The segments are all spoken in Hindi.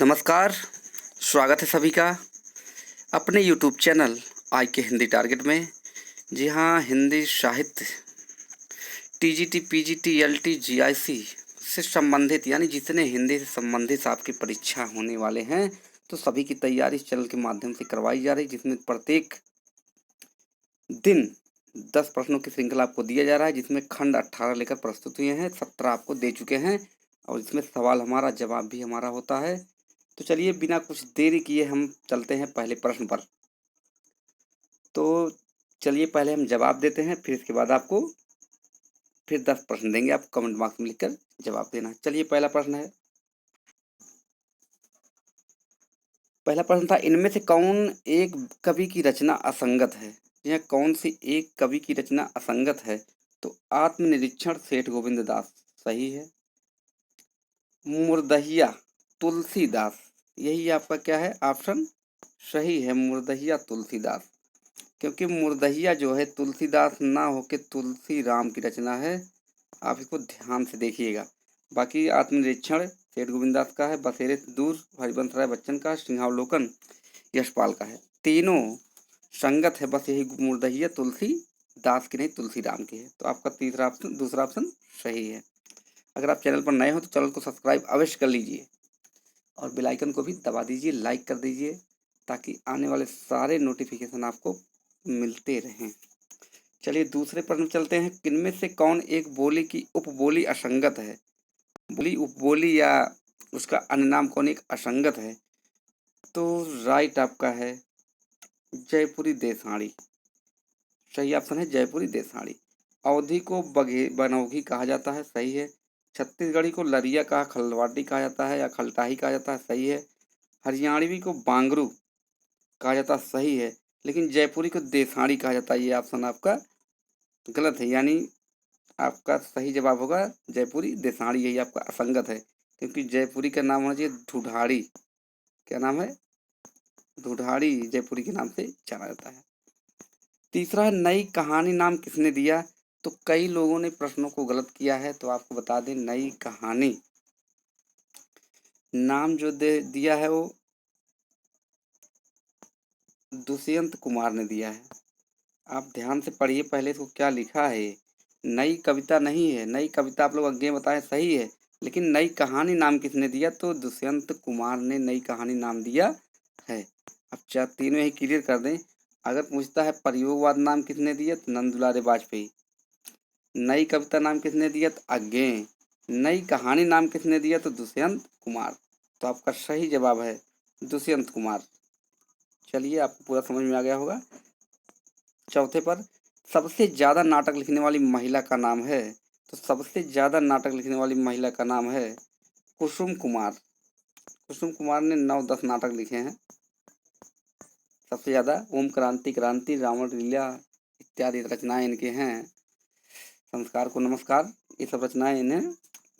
नमस्कार, स्वागत है सभी का अपने यूट्यूब चैनल आई के हिंदी टारगेट में। जी हाँ, हिंदी साहित्य टीजीटी, पीजीटी, एलटी, जीआईसी से संबंधित यानी जितने हिंदी से संबंधित आपकी परीक्षा होने वाले हैं तो सभी की तैयारी इस चैनल के माध्यम से करवाई जा रही है, जिसमें प्रत्येक दिन 10 प्रश्नों की श्रृंखला आपको दिया जा रहा है, जिसमें खंड 18 लेकर प्रस्तुत हुए हैं, 17 आपको दे चुके हैं और इसमें सवाल हमारा जवाब भी हमारा होता है। तो चलिए बिना कुछ देरी किए हम चलते हैं पहले प्रश्न पर। तो चलिए पहले हम जवाब देते हैं, फिर इसके बाद आपको फिर 10 प्रश्न देंगे, आप कमेंट बॉक्स में लिखकर जवाब देना। चलिए पहला प्रश्न है, पहला प्रश्न था इनमें से कौन एक कवि की रचना असंगत है। यह कौन सी एक कवि की रचना असंगत है? तो आत्मनिरीक्षण सेठ गोविंद दास सही है। मुर्दहिया तुलसीदास, यही आपका क्या है ऑप्शन सही है, मुर्दहिया तुलसीदास। क्योंकि मुर्दहिया जो है तुलसीदास ना होके तुलसी राम की रचना है, आप इसको ध्यान से देखिएगा। बाकी आत्मनिरीक्षण सेठ गोविंदास का है, बसेरे से दूर हरिवंश राय बच्चन का, सिंहावलोकन यशपाल का है। तीनों संगत है, बस यही मुर्दहिया तुलसी दास की नहीं तुलसी राम की है। तो आपका तीसरा ऑप्शन दूसरा ऑप्शन सही है। अगर आप चैनल पर नए हो तो चैनल को सब्सक्राइब अवश्य कर लीजिए और बेल आइकन को भी दबा दीजिए, लाइक कर दीजिए, ताकि आने वाले सारे नोटिफिकेशन आपको मिलते रहें। चलिए दूसरे प्रश्न चलते हैं, किनमें से कौन एक बोली की उपबोली असंगत है? बोली उपबोली या उसका अन्य नाम कौन एक असंगत है? तो राइट आपका है जयपुरी देसाड़ी, सही ऑप्शन है जयपुरी देसाड़ी। अवधी को बनौघी कहा जाता है, सही है। छत्तीसगढ़ी को लरिया कहा खलवाटी कहा जाता है या खलटाही कहा जाता है, सही है। हरियाणवी को बांगरू कहा जाता है, सही है। लेकिन जयपुरी को देसाड़ी कहा जाता है, ये ऑप्शन आपका गलत है, यानी आपका सही जवाब होगा जयपुरी देसाड़ी, यही आपका असंगत है। क्योंकि जयपुरी का नाम होना चाहिए ढूढ़ाड़ी, क्या नाम है ढूढ़ाड़ी, जयपुरी के नाम से जाना जाता है। तीसरा है नई कहानी नाम किसने दिया? तो कई लोगों ने प्रश्नों को गलत किया है, तो आपको बता दें नई कहानी नाम जो दिया है वो दुष्यंत कुमार ने दिया है। आप ध्यान से पढ़िए पहले इसको क्या लिखा है। नई कविता नहीं है, नई कविता आप लोग आगे बताएं सही है, लेकिन नई कहानी नाम किसने दिया? तो दुष्यंत कुमार ने नई कहानी नाम दिया है। अब चार तीनों ही क्लियर कर दें। अगर पूछता है प्रयोगवाद नाम किसने दिया? तो नंदुलारे वाजपेयी। नई कविता नाम किसने दिया? तो आगे। नई कहानी नाम किसने दिया? तो दुष्यंत कुमार। तो आपका सही जवाब है दुष्यंत कुमार। चलिए आपको पूरा समझ में आ गया होगा। चौथे पर सबसे ज्यादा नाटक लिखने वाली महिला का नाम है। तो सबसे ज्यादा नाटक लिखने वाली महिला का नाम है कुसुम कुमार। कुसुम कुमार ने 9-10 नाटक लिखे हैं। सबसे ज्यादा ओम क्रांति क्रांति, रावण लीला इत्यादि रचनाएं इनके हैं। संस्कार को नमस्कार, ये सब रचनाएं इन्हें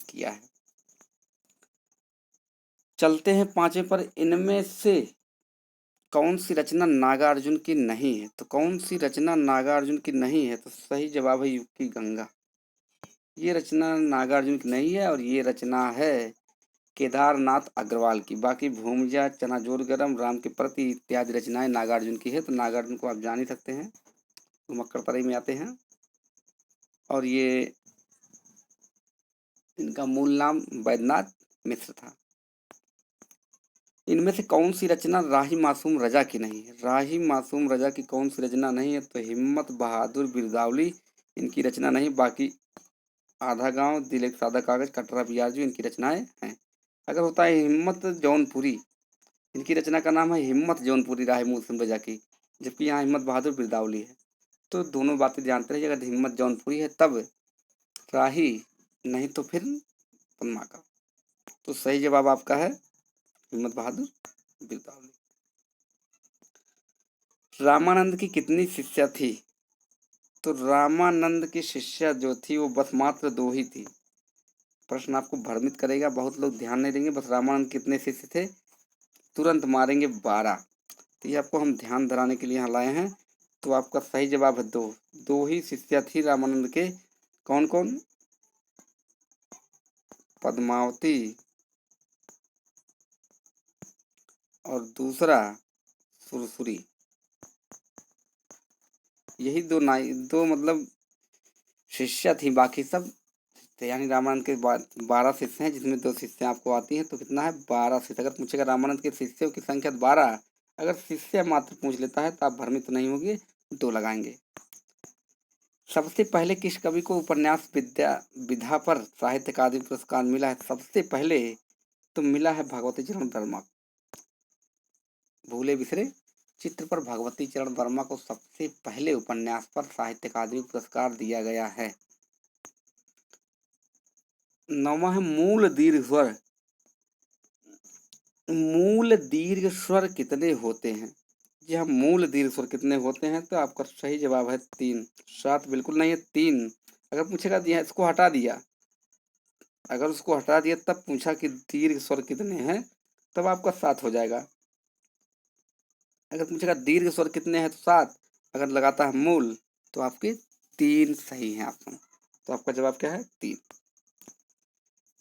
किया है। चलते हैं पांचवें पर, इनमें से कौन सी रचना नागार्जुन की नहीं है? तो कौन सी रचना नागार्जुन की नहीं है? तो सही जवाब है युग की गंगा। ये रचना नागार्जुन की नहीं है और ये रचना है केदारनाथ अग्रवाल की। बाकी भूमिजा, चनाजोर गरम, राम के प्रति इत्यादि रचनाएं नागार्जुन की है। तो नागार्जुन को आप जान ही सकते हैं, तो मक्कड़तरी में आते हैं और ये इनका मूल नाम वैद्यनाथ मिश्र था। इनमें से कौन सी रचना राही मासूम रजा की नहीं है? राही मासूम रजा की कौन सी रचना नहीं है? तो हिम्मत बहादुर बिरदावली इनकी रचना नहीं। बाकी आधा गांव, दिल एक सादा कागज, कटरा बियाजू इनकी रचनाएं हैं। अगर होता है हिम्मत जौनपुरी, इनकी रचना का नाम है हिम्मत जौनपुरी राही मासूम रजा की, जबकि यहाँ हिम्मत बहादुर बिरदावली है। तो दोनों बातें जानते रहिए, अगर हिम्मत जौनपुरी है तब राही, नहीं तो फिर पन्ना का। तो सही जवाब आपका है हिम्मत बहादुर बिरदावली। रामानंद की कितनी शिष्या थी? तो रामानंद की शिष्या जो थी वो बस मात्र 2 ही थी। प्रश्न आपको भ्रमित करेगा, बहुत लोग ध्यान नहीं देंगे। बस रामानंद कितने शिष्य थे? तुरंत मारेंगे 12। तो ये आपको हम ध्यान दिलाने के लिए यहाँ लाए हैं। तो आपका सही जवाब है 2। 2 ही शिष्या थी रामानंद के। कौन कौन? पद्मावती और दूसरा सुरसुरी। यही दो मतलब शिष्य थी, बाकी सब थे। यानी रामानंद के 12 शिष्य हैं, जिसमें 2 शिष्य आपको आती हैं, तो कितना है 12 शिष्य। अगर पूछेगा रामानंद के शिष्यों की संख्या 12, अगर शिष्य मात्र पूछ लेता है तो आप भ्रमित नहीं होंगे, 2 लगाएंगे। सबसे पहले किस कवि को उपन्यास विधा पर साहित्य अकादमी पुरस्कार मिला है? सबसे पहले तो मिला है भगवती चरण वर्मा। भूले बिसरे चित्र पर भगवती चरण वर्मा को सबसे पहले उपन्यास पर साहित्य अकादमी पुरस्कार दिया गया है। 9वां है मूल दीर्घ स्वर। मूल दीर्घ स्वर कितने होते हैं? जी हाँ, मूल दीर्घ स्वर कितने होते हैं? तो आपका सही जवाब है 3। 7 बिल्कुल नहीं है, 3। अगर पूछेगा दिया इसको हटा दिया, अगर उसको हटा दिया तब पूछा कि दीर्घ स्वर कितने हैं, तब आपका 7 हो जाएगा। अगर पूछेगा दीर्घ स्वर कितने हैं तो 7, अगर लगाता है मूल तो आपके 3 सही है ऑप्शन। तो आपका जवाब क्या है? 3।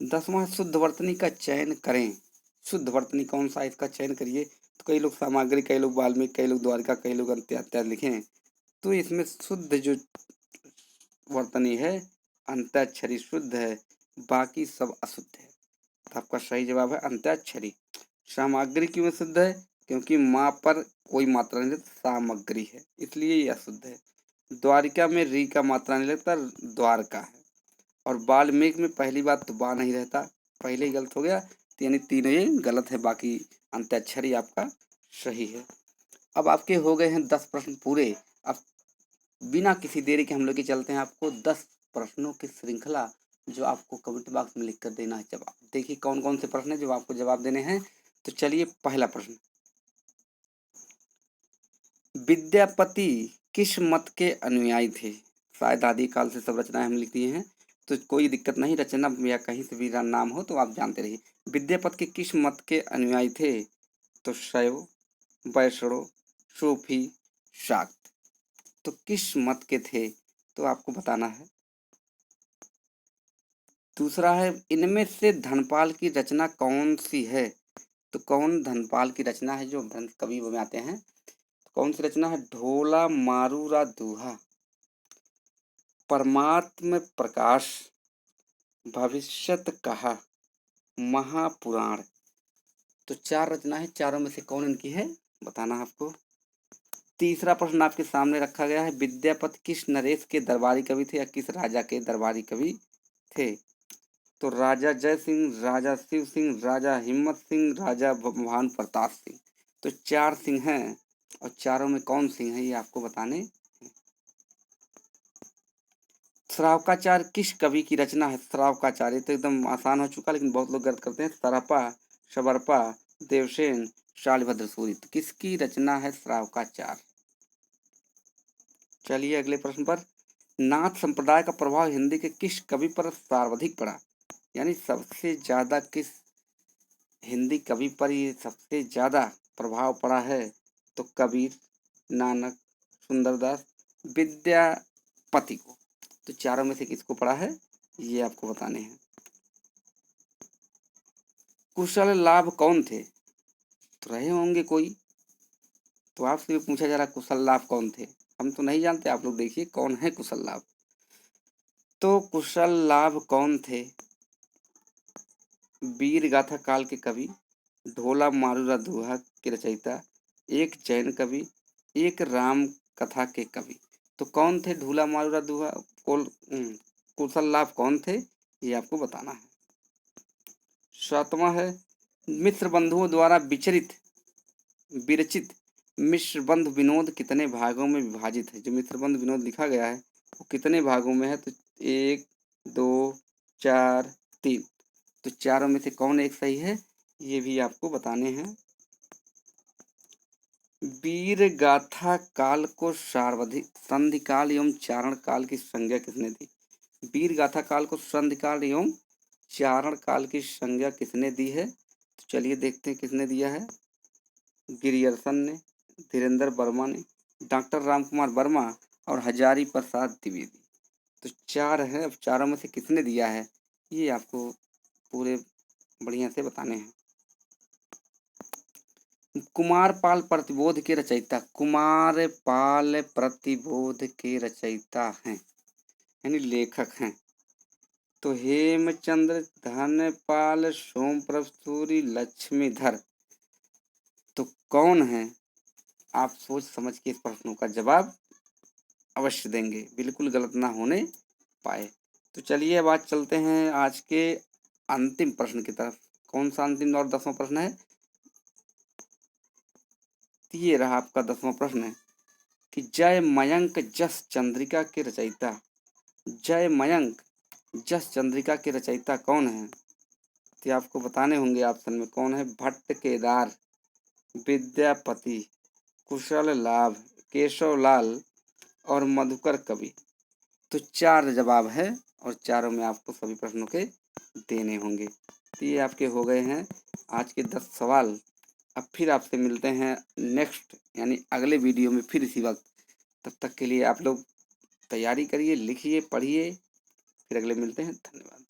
10वां शुद्ध वर्तनी का चयन करें। शुद्ध वर्तनी कौन सा है, इसका चयन करिए। तो कई लोग सामग्री, कई लोग वाल्मीकि, कई लोग द्वारिका, कई लोग अंत्याक्षरी लिखे हैं। तो इसमें शुद्ध जो वर्तनी है अंत्याक्षरी शुद्ध है, बाकी सब अशुद्ध है। तो आपका सही जवाब है अंत्याक्षरी। सामग्री क्यों शुद्ध है? क्योंकि माँ पर कोई मात्रा नहीं लगता, सामग्री है, इसलिए ये अशुद्ध है। द्वारिका में री का मात्रा नहीं लगता, द्वारका है। और वाल्मीकि में पहली बात तो बा नहीं रहता, पहले ही गलत हो गया, तो यानी तीनों ये गलत है, बाकी अंत्याक्षरी आपका सही है। अब आपके हो गए हैं 10 प्रश्न पूरे। अब बिना किसी देरी के हम लोग के चलते हैं आपको 10 प्रश्नों की श्रृंखला, जो आपको कमेंट बॉक्स में लिख कर देना है जवाब। देखिए कौन कौन से प्रश्न है जो आपको जवाब देने हैं। तो चलिए पहला प्रश्न, विद्यापति किस मत के अनुयायी थे? शायद आदि काल से सब रचनाएं हम लिख दिए हैं, तो कोई दिक्कत नहीं, रचना या कहीं से भी नाम हो तो आप जानते रहिए। विद्यापति के किस मत के अनुयायी थे? तो शैव, वैष्णव, सूफी, शाक्त। तो किस मत के थे तो आपको बताना है। दूसरा है, इनमें से धनपाल की रचना कौन सी है? तो कौन धनपाल की रचना है जो ग्रंथ कवि में आते हैं? तो कौन सी रचना है? ढोला मारूरा दूहा, परमात्म प्रकाश, भविष्यत कहा, महापुराण। तो 4 रचना है, चारों में से कौन इनकी है बताना है आपको। तीसरा प्रश्न आपके सामने रखा गया है, विद्यापति किस नरेश के दरबारी कवि थे या किस राजा के दरबारी कवि थे? तो राजा जय सिंह, राजा शिव सिंह, राजा हिम्मत सिंह, राजा भानु प्रताप सिंह। तो 4 सिंह हैं, और चारों में कौन सिंह है ये आपको बताने। श्रावकाचार्य किस कवि की रचना है? श्रावकाचार्य तो एकदम आसान हो चुका, लेकिन बहुत लोग गलत करते हैं। सरपा, शबरपा, देवसेन, शालिभद्र सूरि। तो किसकी रचना है श्रावकाचार्य? चलिए अगले प्रश्न पर, नाथ संप्रदाय का प्रभाव हिंदी के किस कवि पर सर्वाधिक पड़ा? यानी सबसे ज्यादा किस हिंदी कवि पर ये सबसे ज्यादा प्रभाव पड़ा है? तो कबीर, नानक, सुंदरदास, विद्यापति को। तो चारों में से किसको पढ़ा है ये आपको बताने हैं। कुशल लाभ कौन थे? तो रहे होंगे कोई, तो आपसे भी पूछा जा रहा कुशल लाभ कौन थे। हम तो नहीं जानते, आप लोग देखिए कौन है कुशल लाभ। तो कुशल लाभ कौन थे? वीर गाथा काल के कवि, ढोला मारूरा दोहा के रचयिता, एक जैन कवि, एक राम कथा के कवि। तो कौन थे ढोला मारूरा दोहा कुशल लाभ कौन थे ये आपको बताना है। 7वां है, मिश्र बंधुओं द्वारा विरचित मिश्र बंधु विनोद कितने भागों में विभाजित है? जो मिश्र बंधु विनोद लिखा गया है वो कितने भागों में है? तो 1, 2, 4, 3। तो चारों में से कौन एक सही है ये भी आपको बताने हैं। वीर गाथा काल को सर्वाधिक संधि काल एवं चारण काल की संज्ञा किसने दी? वीर गाथा काल को संधि काल एवं चारण काल की संज्ञा किसने दी है? तो चलिए देखते हैं किसने दिया है। गिरियर्सन ने, धीरेन्द्र वर्मा ने, डॉक्टर राम कुमार वर्मा और हजारी प्रसाद द्विवेदी। तो 4 है, अब चारों में से किसने दिया है ये आपको पूरे बढ़िया से बताने हैं। कुमारपाल प्रतिबोध के रचयिता, कुमारपाल प्रतिबोध के रचयिता हैं यानी लेखक हैं। तो हेमचंद्र, धनपाल, सोमप्रभ सूरी, लक्ष्मीधर, तो कौन है? आप सोच समझ के इस प्रश्नों का जवाब अवश्य देंगे, बिल्कुल गलत ना होने पाए। तो चलिए अब आज चलते हैं आज के अंतिम प्रश्न की तरफ। कौन सा अंतिम और 10वां प्रश्न है? ये रहा आपका 10वां प्रश्न है कि जय मयंक जस चंद्रिका के रचयिता, जय मयंक जस चंद्रिका के रचयिता कौन है? तो आपको बताने होंगे ऑप्शन में कौन है। भट्ट केदार, विद्यापति, कुशल लाभ, केशव लाल और मधुकर कवि। तो 4 जवाब है और चारों में आपको सभी प्रश्नों के देने होंगे। तो ये आपके हो गए हैं आज के 10 सवाल। अब फिर आपसे मिलते हैं नेक्स्ट यानी अगले वीडियो में फिर इसी वक्त। तब तक के लिए आप लोग तैयारी करिए, लिखिए, पढ़िए। फिर अगले मिलते हैं। धन्यवाद।